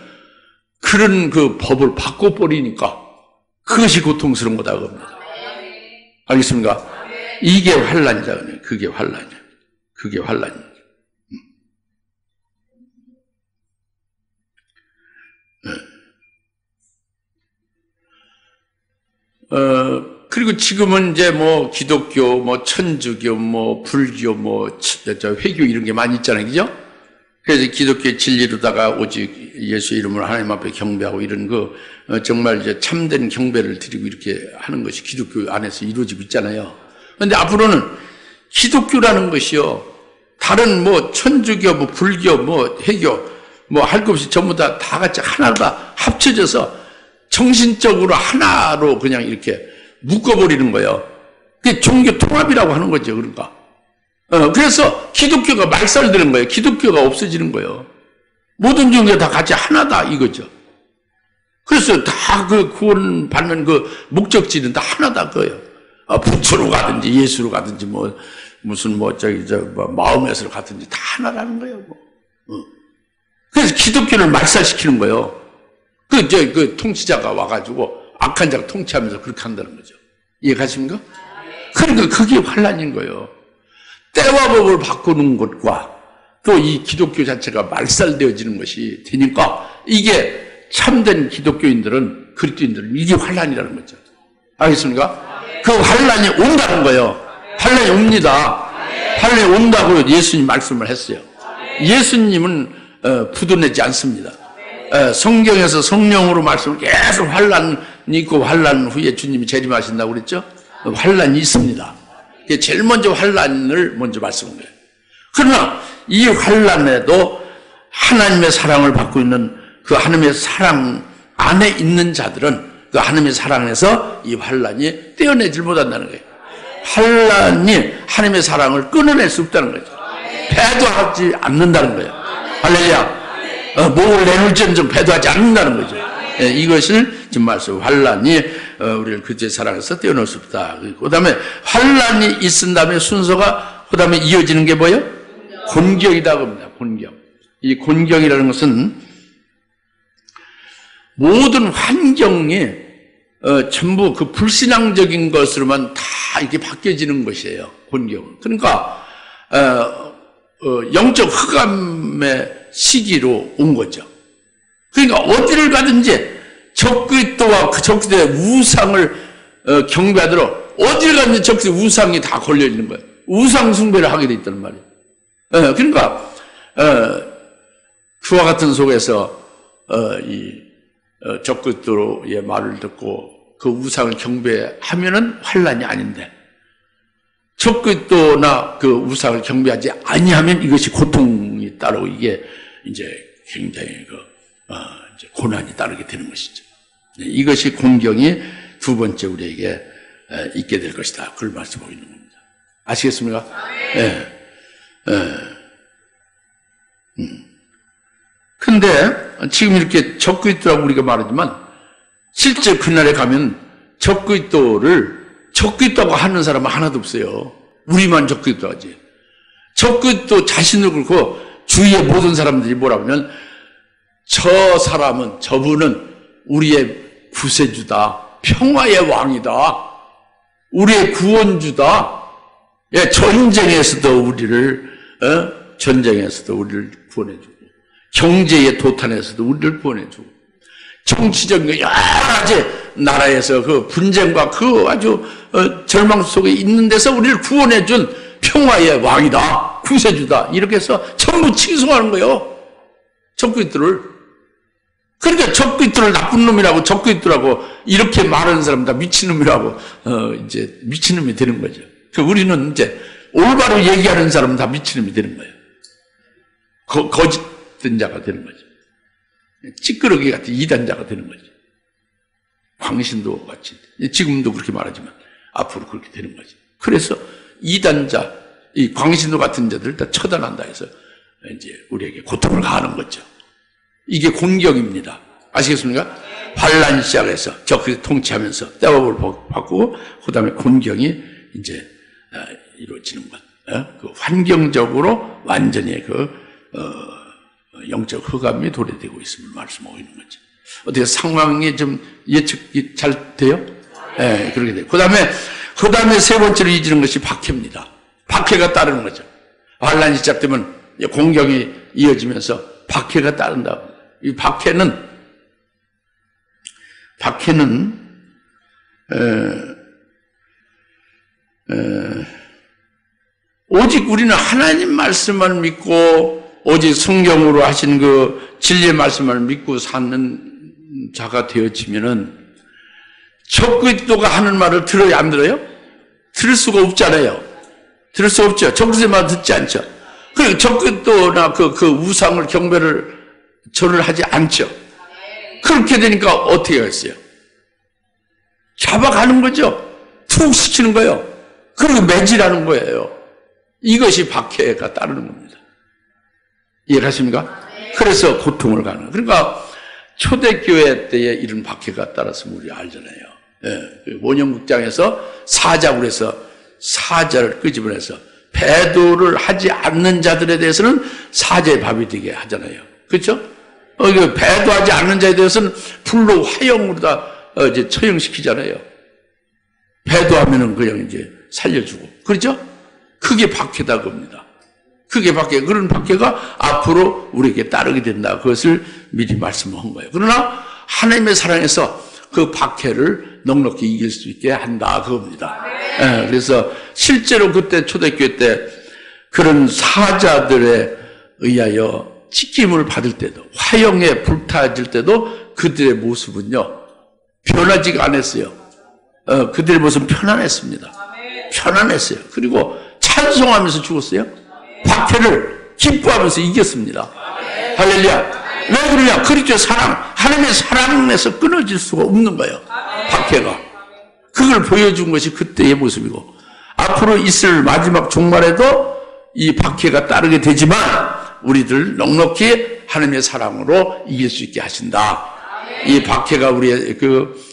그런 그 법을 바꿔버리니까 그것이 고통스러운 거다고 합니다. 알겠습니까? 이게 환난이잖아요. 그게 환난이에요. 그게 환난이에요. 그리고 지금은 이제 기독교, 천주교, 불교, 회교 이런 게 많이 있잖아요. 그죠? 그래서 기독교의 진리로다가 오직 예수 이름으로 하나님 앞에 경배하고 이런 정말 이제 참된 경배를 드리고 이렇게 하는 것이 기독교 안에서 이루어지고 있잖아요. 그런데 앞으로는 기독교라는 것이요. 다른 천주교, 불교, 회교, 할 것 없이 전부 다 같이 하나가 합쳐져서 정신적으로 하나로 그냥 이렇게 묶어버리는 거예요. 그게 종교 통합이라고 하는 거죠, 그러니까. 그래서 기독교가 말살되는 거예요. 기독교가 없어지는 거예요. 모든 종교가 다 같이 하나다, 이거죠. 그래서 다 구원받는 목적지는 다 하나다, 그거예요. 부처로 가든지, 예수로 가든지, 마음에서 가든지 다 하나라는 거예요, 그래서 기독교를 말살시키는 거예요. 그 통치자가 와가지고, 악한 자가 통치하면서 그렇게 한다는 거죠. 이해가십니까? 그러니까 그게 환난인 거예요. 때와 법을 바꾸는 것과 또 이 기독교 자체가 말살되어지는 것이 되니까 이게 참된 기독교인들은, 그리스도인들은 이게 환난이라는 거죠. 알겠습니까? 그 환난이 온다는 거예요. 환난이 옵니다. 환난이 온다고 예수님 말씀을 했어요. 예수님은 부도내지 않습니다. 성경에서 성령으로 말씀을 계속 환난이 있고 환난 후에 주님이 재림하신다고 그랬죠? 환난이 있습니다. 제일 먼저 환난을 먼저 말씀한 거예요. 그러나 이 환난에도 하나님의 사랑을 받고 있는 그 하나님의 사랑 안에 있는 자들은 그 하나님의 사랑에서 이 환난이 떼어내질 못한다는 거예요. 환난이 하나님의 사랑을 끊어낼 수 없다는 거죠. 배도하지 않는다는 거예요. 할렐루야. 목을 내놓을지언정 배도하지 않는다는 거죠. 이것을 지금 말씀, 환난이 우리를 그의 사랑에서 떼어놓을 수 없다. 그 다음에 환난이 있은 다음에 순서가 그 다음에 이어지는 게 뭐예요? 곤경이라고 합니다. 곤경. 이 곤경이라는 것은 모든 환경이 전부 그 불신앙적인 것으로만 다 이렇게 바뀌어지는 것이에요. 곤경. 그러니까 영적 흑암의 시기로 온 거죠. 그러니까 어디를 가든지 적그리스도와 그 적그리스도의 우상을 경배하도록 어디를 가든지 적그리스도 우상이 다 걸려 있는 거예요. 우상 숭배를 하게 돼 있다는 말이에요. 그러니까 그와 같은 속에서 적그리스도의 말을 듣고 그 우상을 경배하면은 환난이 아닌데 적그리스도나 그 우상을 경배하지 아니하면 이것이 고통이 따르고 이게 이제 굉장히 이제 고난이 따르게 되는 것이죠. 이것이 공경이 두 번째 우리에게 있게 될 것이다. 그걸 말씀하고 있는 겁니다. 아시겠습니까? 예. 근데 지금 이렇게 적그리스도라고 우리가 말하지만 실제 그날에 가면 적그리스도라고 하는 사람은 하나도 없어요. 우리만 적그리스도 하지. 적그리스도 자신을 그렇고 주위의 모든 사람들이 뭐라고 하면 저분은 우리의 구세주다. 평화의 왕이다. 우리의 구원주다. 예, 전쟁에서도 우리를 구원해주고 경제의 도탄에서도 우리를 구원해주고 정치적인 여러 가지 나라에서 그 분쟁과 그 아주 절망 속에 있는 데서 우리를 구원해준 평화의 왕이다. 구세주다. 이렇게 해서 전부 칭송하는 거예요. 적그리스도를. 그러니까 적그리스도를 나쁜 놈이라고 적그리스도라고 이렇게 말하는 사람 다 미친놈이라고 이제 미친놈이 되는 거죠. 우리는 이제 올바로 얘기하는 사람은 다 미친놈이 되는 거예요. 거짓된 자가 되는 거죠. 찌끄러기 같은 이단자가 되는 거죠. 광신도 같이 지금도 그렇게 말하지만 앞으로 그렇게 되는 거죠. 그래서 이단자, 이 광신도 같은 자들 다 처단한다 해서 이제 우리에게 고통을 가하는 거죠. 이게 공경입니다. 아시겠습니까? 반란이 시작해서 적그리스도 통치하면서 떼밥을 바꾸고 그다음에 공경이 이제 이루어지는 것. 그 환경적으로 완전히 영적 흑암이 도래되고 있음을 말씀하고 있는 거죠. 어떻게 상황이 좀 예측이 잘 돼요? 네, 그렇게 돼요. 그 다음에 세 번째로 이어지는 것이 박해입니다. 박해가 따르는 거죠. 반란이 시작되면 공경이 이어지면서 박해가 따른다. 이 박해는 오직 우리는 하나님 말씀만 믿고 오직 성경으로 하신 그 진리의 말씀을 믿고 사는 자가 되어지면은 적그리스도가 하는 말을 들어요, 안 들어요? 들을 수가 없잖아요. 들을 수 없죠. 적그리스도의 말 듣지 않죠. 그리고 적그리스도나 그 우상을 경배를 절을 하지 않죠. 그렇게 되니까 어떻게 했어요? 잡아가는 거죠. 툭 시키는 거예요. 그리고 매질하는 거예요. 이것이 박해가 따르는 겁니다. 이해하십니까? 그래서 고통을 가는. 그러니까 초대교회 때에 이런 박해가 따랐으면 우리 알잖아요. 예, 원형극장에서 사자고 해서 사자를 끄집어내서 배도를 하지 않는 자들에 대해서는 사자의 밥이 되게 하잖아요. 그렇죠? 배도하지 않는 자에 대해서는 불로 화형으로 다 이제 처형시키잖아요. 배도하면은 그냥 이제 살려주고. 그렇죠? 그게 박해다 겁니다. 그게 박해. 그런 박해가 앞으로 우리에게 따르게 된다. 그것을 미리 말씀한 거예요. 그러나 하나님의 사랑에서 그 박해를 넉넉히 이길 수 있게 한다. 그겁니다. 네, 그래서 실제로 그때 초대교회 때 그런 사자들에 의하여 찢김을 받을 때도 화형에 불타질 때도 그들의 모습은요 변하지가 않았어요. 그들의 모습은 편안했습니다. 편안했어요. 그리고 찬송하면서 죽었어요. 박해를 기뻐하면서 이겼습니다. 할렐루야. 왜 그러냐? 그리스도의 사랑, 하나님의 사랑에서 끊어질 수가 없는 거예요. 박해가. 그걸 보여준 것이 그때의 모습이고 앞으로 있을 마지막 종말에도 이 박해가 따르게 되지만 우리들 넉넉히 하나님의 사랑으로 이길 수 있게 하신다. 이 박해가 우리의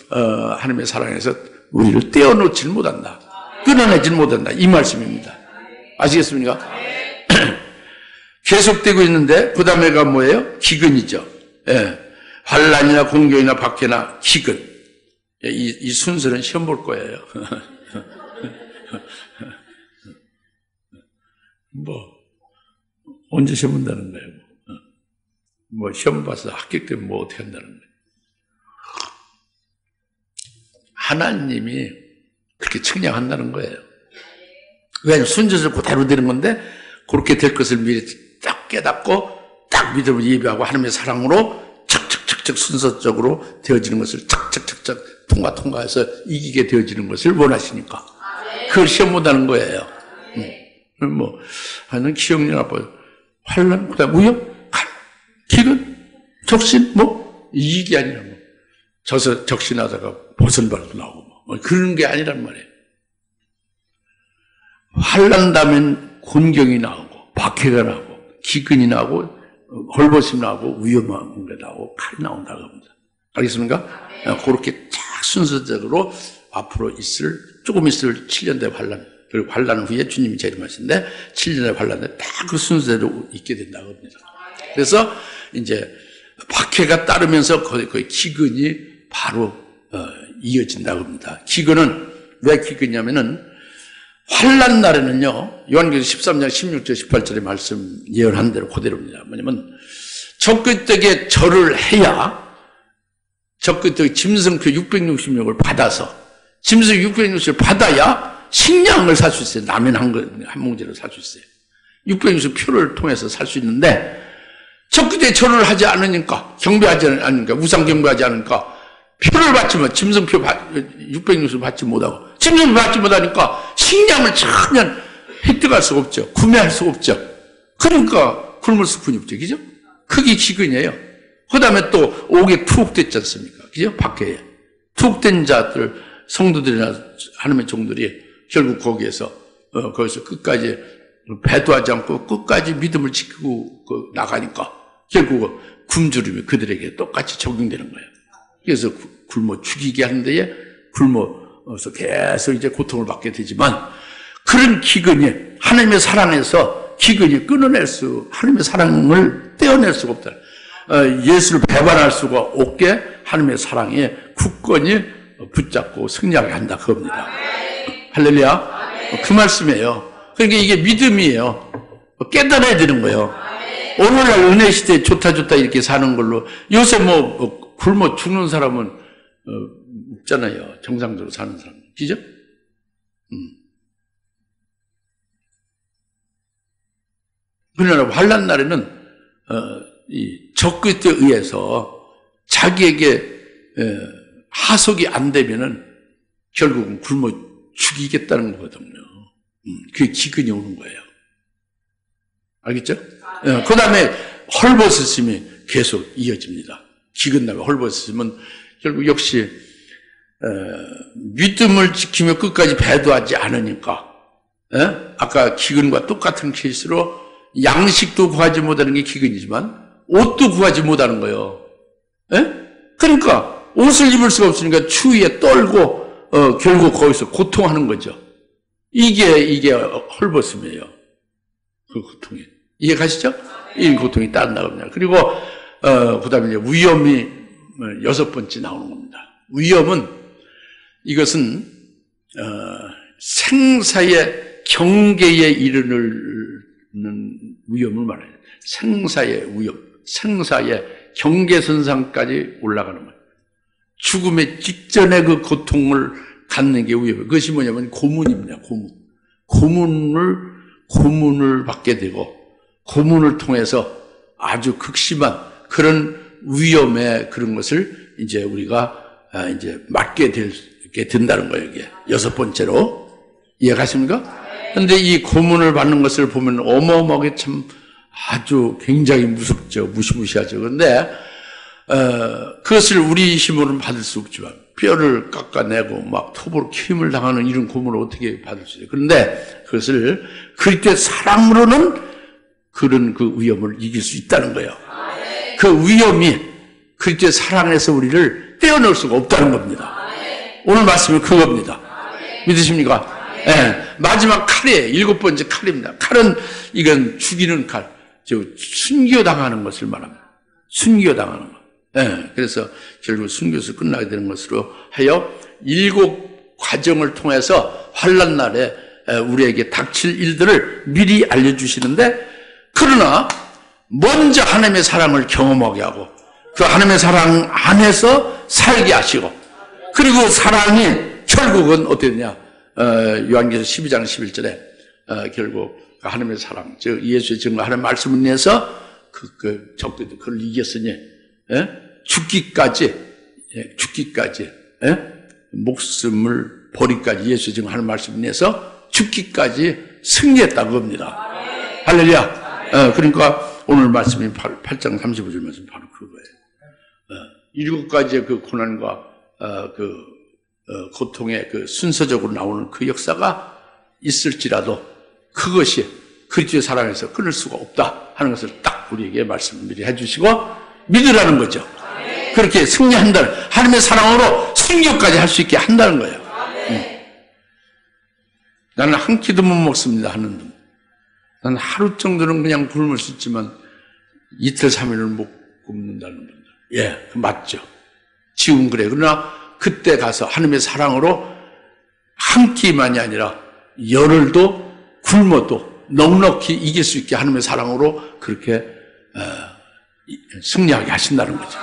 하나님의 사랑에서 우리를 떼어놓지는 못한다. 끊어내지는 못한다. 이 말씀입니다. 아시겠습니까? 계속되고 있는데 그 다음에가 뭐예요? 기근이죠. 예. 환난이나 공경이나 박해나 기근. 이 순서는 시험 볼 거예요. 언제 시험 본다는 거예요? 시험 봐서 합격되면 어떻게 한다는 거예요? 하나님이 그렇게 측량한다는 거예요. 왜냐하면 순서를 그대로 되는 건데 그렇게 될 것을 미리 딱 깨닫고 딱 믿음을 예비하고 하나님의 사랑으로 척척척척 순서적으로 되어지는 것을 척척척척 통과해서 이기게 되어지는 것을 원하시니까 그걸 시험 못하는 거예요. 하여튼 기억력 나빠요. 환난, 그다음 우영, 기근, 적신? 뭐 이익이 아니라 뭐 져서 적신하다가 보선발도 나오고 뭐 그런 게 아니란 말이에요. 환난다면 곤경이 나오고 박해가 나오고 기근이 나오고 헐벗음이 나오고 위험한 게 나오고 칼이 나온다고 합니다. 알겠습니까? 그렇게 쫙 순서대로 앞으로 조금 있을 7년대 환난, 그리고 환난 후에 주님이 재림하시는데 7년의 환난에 다 그 순서대로 있게 된다고 합니다. 그래서 이제 박해가 따르면서 거의 기근이 바로 이어진다고 합니다. 기근은 왜 기근이냐면은 환난 날에는요, 요한계시록 13장 16절 18절의 말씀 예언한 대로 그대로입니다. 뭐냐면 적그떡에 절을 해야 적그떡 짐승표 666을 받아서 짐승 666을 받아야 식량을 살 수 있어요. 라면 한 뭉치를 살 수 있어요. 666표를 통해서 살 수 있는데 적그떡에 절을 하지 않으니까, 경배하지 않으니까, 우상 경배하지 않으니까 표를 받지 못, 짐승표 660을 받지 못하고 짐승표 받지 못하니까 식량을 전혀 획득할 수가 없죠. 구매할 수가 없죠. 그러니까 굶을 수뿐이 없죠. 그죠? 그게 기근이에요. 그 다음에 또 옥에 투옥됐지 않습니까? 그죠? 밖에 투옥된 자들, 성도들이나 하나님의 종들이 결국 거기서 끝까지 배도하지 않고 끝까지 믿음을 지키고 나가니까 결국 굶주림이 그들에게 똑같이 적용되는 거예요. 그래서 굶어 죽이게 하는 데에 굶어서 계속 이제 고통을 받게 되지만, 그런 기근이 하나님의 사랑에서 기근이 하나님의 사랑을 떼어낼 수가 없다. 예수를 배반할 수가 없게 하나님의 사랑에 굳건히 붙잡고 승리하게 한다 그겁니다. 할렐루야. 그 말씀이에요. 그러니까 이게 믿음이에요. 깨달아야 되는 거예요. 오늘날 은혜 시대에 좋다 이렇게 사는 걸로, 요새 굶어 죽는 사람은 없잖아요. 정상적으로 사는 사람. 그죠? 그러나 환난 날에는 이 적그리스도에 의해서 자기에게 하속이 안 되면은 결국은 굶어 죽이겠다는 거거든요. 그게 기근이 오는 거예요. 알겠죠? 그 다음에 헐벗으심이 계속 이어집니다. 기근 다음에 헐벗으심은 결국 역시 믿음을 지키며 끝까지 배도하지 않으니까, 아까 기근과 똑같은 케이스로 양식도 구하지 못하는 게 기근이지만 옷도 구하지 못하는 거예요. 그러니까 옷을 입을 수가 없으니까 추위에 떨고 결국 거기서 고통하는 거죠. 이게 헐벗음이에요. 그 고통이. 이해가시죠? 이 고통이 따른다고 합니다. 그리고 그 다음에 이제 위험이 6번째 나오는 겁니다. 위험은, 이것은 생사의 경계에 이르는 위험을 말해요. 생사의 위험, 생사의 경계선상까지 올라가는 거예요. 죽음의 직전에 그 고통을 갖는 게 위험이에요. 그것이 뭐냐면 고문입니다. 고문을 받게 되고, 고문을 통해서 아주 극심한 그런 위험의 그런 것을 이제 우리가 이제 맞게 된다는 거예요. 이게 6번째로. 이해가십니까? 그런데 이 고문을 받는 것을 보면 어마어마하게 참 아주 굉장히 무섭죠. 무시무시하죠. 그런데 그것을 우리 힘으로는 받을 수 없지만, 뼈를 깎아내고 막 톱으로 힘을 당하는 이런 고문을 어떻게 받을 수 있어요? 그런데 그것을 그리스도의 사랑으로는 그런 그 위험을 이길 수 있다는 거예요. 그 위험이 그리스도의 사랑에서 우리를 떼어낼 수가 없다는 겁니다. 오늘 말씀은 그겁니다. 믿으십니까? 마지막 칼이에요. 7번째 칼입니다. 칼은 이건 죽이는 칼, 순교당하는 것을 말합니다. 순교당하는 것. 그래서 결국 순교에서 끝나게 되는 것으로 하여 7 과정을 통해서 환난 날에 우리에게 닥칠 일들을 미리 알려주시는데, 그러나 먼저 하나님의 사랑을 경험하게 하고 그 하나님의 사랑 안에서 살게 하시고, 그리고 사랑이 결국은 어떻게 되냐, 요한계시록 12장 11절에 결국 하나님의 사랑, 즉 예수의 증거하는 말씀을 인해서 적들도 그걸 이겼으니 죽기까지 목숨을 버리까지 예수의 증거하는 말씀을 인해서 죽기까지 승리했다고 합니다. 할렐루야. 그러니까 오늘 말씀이 8장 35절 말씀 바로 그거예요. 7가지의 그 고난과 고통의 그 순서적으로 나오는 그 역사가 있을지라도 그것이 그리스도의 사랑에서 끊을 수가 없다 하는 것을 딱 우리에게 말씀을 미리 해주시고 믿으라는 거죠. 그렇게 승리한다는, 하나님의 사랑으로 순교까지 할 수 있게 한다는 거예요. 나는 한 끼도 못 먹습니다 하는 분, 나는 하루 정도는 그냥 굶을 수 있지만 이틀 3일을 못 굶는다는 분들, 예, 맞죠. 지금 그래. 그러나 그때 가서 하나님의 사랑으로 한 끼만이 아니라 열흘도 굶어도 넉넉히 이길 수 있게 하나님의 사랑으로 그렇게 승리하게 하신다는 거죠.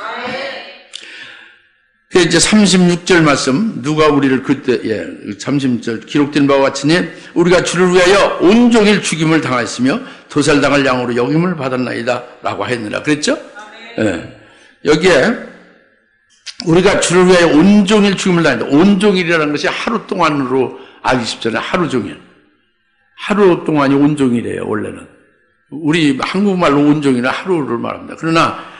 그 이제 36절 말씀, 누가 우리를 그때, 36절 기록된 바와 같으니 우리가 주를 위하여 온종일 죽임을 당하였으며 도살당할 양으로 여김을 받았나이다 라고 했느라 그랬죠? 예. 여기에 우리가 주를 위하여 온종일 죽임을 당한다. 온종일이라는 것이 하루 동안으로 알기 쉽잖아요. 하루 종일. 하루 동안이 온종일이에요, 원래는. 우리 한국말로 온종일은 하루를 말합니다. 그러나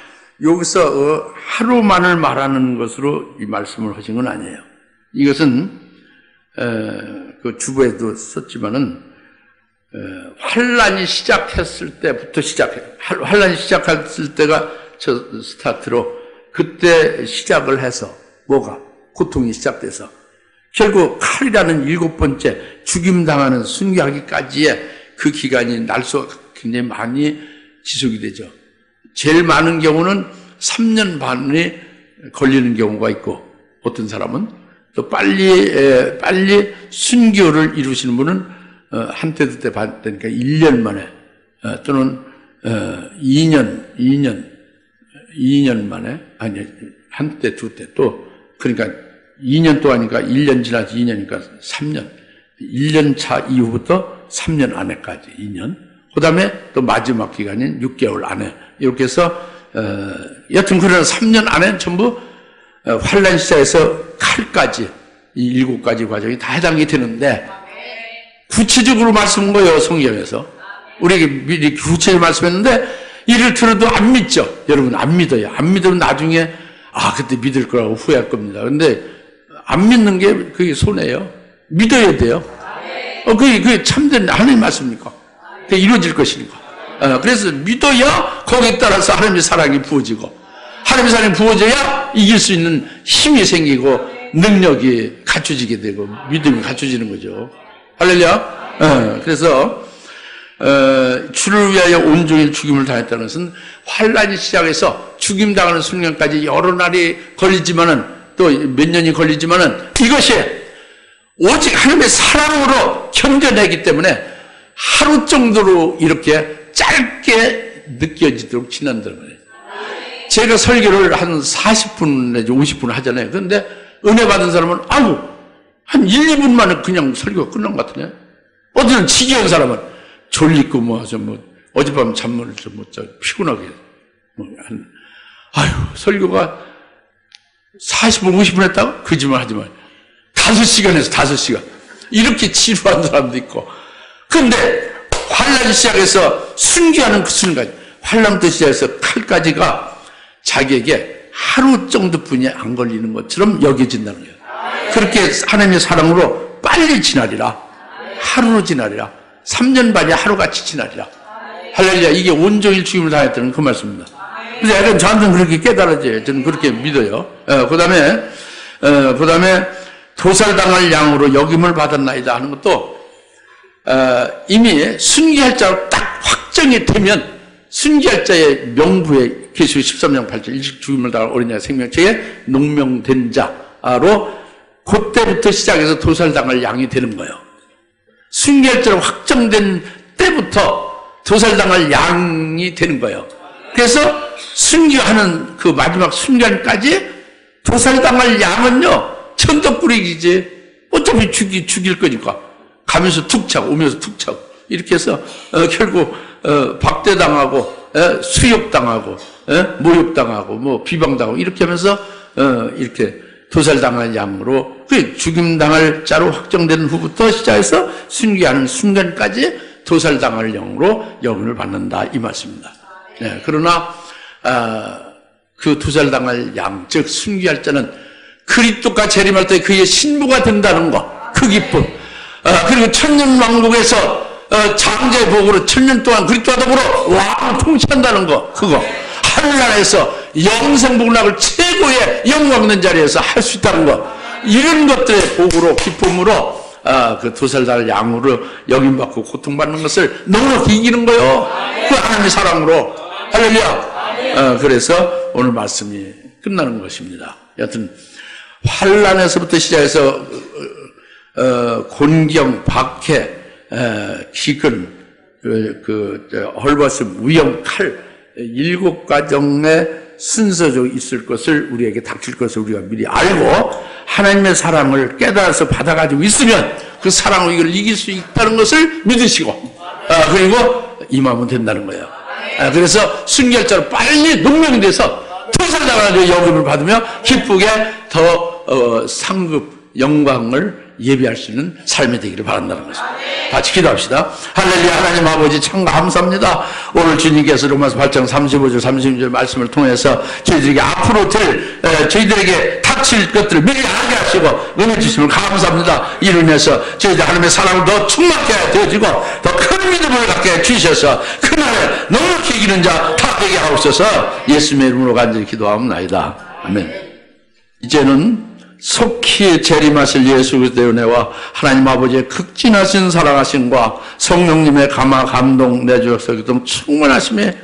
여기서 하루만을 말하는 것으로 이 말씀을 하신 건 아니에요. 이것은 그 주부에도 썼지만은 환란이 시작했을 때부터 환란이 시작했을 때가 저 스타트로 그때 시작을 해서 뭐가 고통이 시작돼서 결국 칼이라는 7번째 죽임당하는 순교하기까지의 그 기간이 날수가 굉장히 많이 지속이 되죠. 제일 많은 경우는 3년 반이 걸리는 경우가 있고, 어떤 사람은 또 빨리 순교를 이루시는 분은 한때 그때 받으니까 1년 만에 또는 2년 만에, 아니 한때 두 때 또, 그러니까 2년 또 하니까 1년 지나서 2년이니까 3년, 1년 차 이후부터 3년 안에까지 2년, 그 다음에 또 마지막 기간인 6개월 안에, 이렇게 해서 여튼 그러나 3년 안에 전부 환란 시작에서 칼까지 이 7가지 과정이 다 해당이 되는데, 구체적으로 말씀한 거예요, 성경에서. 우리에게 미리 구체적으로 말씀했는데 이를 들어도 안 믿죠. 여러분 안 믿어요. 안 믿으면 나중에 그때 믿을 거라고 후회할 겁니다. 근데 안 믿는 게 그게 손해예요. 믿어야 돼요. 그게 참된 하나님 말씀입니까? 그게 이루어질 것이니까. 그래서 믿어야 거기에 따라서 하나님의 사랑이 부어지고, 하나님의 사랑이 부어져야 이길 수 있는 힘이 생기고 능력이 갖춰지게 되고 믿음이 갖춰지는 거죠. 할렐루야. 그래서 주를 위하여 온종일 죽임을 당했다는 것은 환란이 시작해서 죽임당하는 순간까지 여러 날이 걸리지만은, 또 몇 년이 걸리지만은, 이것이 오직 하나님의 사랑으로 견뎌내기 때문에 하루 정도로 이렇게 짧게 느껴지도록 지난다는 거예요. 제가 설교를 한 40분 내지 50분 하잖아요. 그런데 은혜 받은 사람은 한 1, 2분 만에 그냥 설교가 끝난 것 같으네. 어디는 지겨운 사람은 졸리고 어젯밤 잠을 좀 못 자고 피곤하게 설교가 40분 50분 했다고? 거짓말 하지 마요. 5시간 해서 5시간 이렇게 지루한 사람도 있고. 그런데 환란이 시작해서 순교하는 그 순간, 환란부터 시작해서 칼까지가 자기에게 하루 정도뿐이 안 걸리는 것처럼 여겨진다는 거예요. 그렇게 하나님의 사랑으로 빨리 지나리라. 하루로 지나리라. 3년 반이 하루같이 지나리라. 할렐루야. 이게 온종일 죽임을 당했다는 그 말씀입니다. 그래서 약간 저한테는 그렇게 깨달아져요. 저는 그렇게 믿어요. 그 다음에 도살당할 양으로 여김을 받았나이다 하는 것도 이미 순교할 자로 딱 확정이 되면, 순교할 자의 명부에 계시록 13장 8절 일찍 죽임을 당할 어린 양 생명체에 농명된 자로 그때부터 시작해서 도살당할 양이 되는 거예요. 순교할 자로 확정된 때부터 도살당할 양이 되는 거예요. 그래서 순교하는 그 마지막 순간까지 도살당할 양은요, 천덕꾸러기지. 어차피 죽일 거니까. 가면서 툭 차고, 오면서 툭 차고. 이렇게 해서, 결국, 박대당하고, 수욕당하고, 모욕당하고, 비방당하고, 이렇게 하면서, 이렇게 도살당할 양으로, 죽임당할 자로 확정된 후부터 시작해서 순교하는 순간까지 도살당할 영으로 영을 받는다. 이 말씀입니다. 그러나, 그 도살당할 양, 즉 순교할 자는 그리스도가 재림할 때 그의 신부가 된다는 것, 그 기쁨. 그리고 천년왕국에서 장자의 복으로 천년 동안 그리스도와 더불어 왕을 통치한다는 것, 그거. 하늘나라에서 영생복락을 최고의 영광 있는 자리에서 할 수 있다는 것. 이런 것들의 복으로, 기쁨으로 그 도살당할 양으로 여김받고 고통받는 것을 넉넉히 이기는 거요. 그 하나님의 사랑으로. 할렐루야. 그래서 오늘 말씀이 끝나는 것입니다. 여하튼 환난에서부터 시작해서 곤경, 박해, 기근, 헐벗음, 위험, 칼 7가정의 순서적으로 있을 것을, 우리에게 닥칠 것을 우리가 미리 알고 하나님의 사랑을 깨달아서 받아가지고 있으면 그 사랑으로 이걸 이길 수 있다는 것을 믿으시고 그리고 임하면 된다는 거예요. 그래서 순결자로 빨리 농명이 돼서 도살당하는 영광을 받으며 기쁘게 더 상급 영광을 예비할 수 있는 삶이 되기를 바란다는 것입니다. 같이 기도합시다. 할렐루야. 하나님 아버지 참 감사합니다. 오늘 주님께서 로마서 8장 35절 36절 말씀을 통해서 저희들에게 앞으로 저희들에게 닥칠 것들을 미리 알게 하시고 은혜 주심을 감사합니다. 이로 인해서 저희들 하나님의 사랑을 더 충만케 되어지고 더 큰 믿음을 갖게 해주셔서 그날에 넉넉히 이기는 자 다 되게 하옵소서. 예수님의 이름으로 간절히 기도하옵나이다. 아멘. 이제는 속히 재림하실 예수 그리스도의 은혜와 하나님 아버지의 극진하신 사랑하심과 성령님의 감화 감동 내주셔서 그동 충만하심에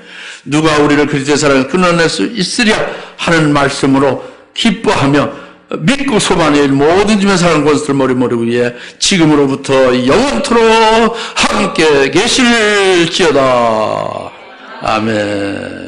누가 우리를 그리스도의 사랑을 끊어낼 수 있으랴 하는 말씀으로 기뻐하며 믿고 소망의 모든 주의 사랑 것을 머리머리 위에 지금으로부터 영원토록 함께 계실지어다. 아멘.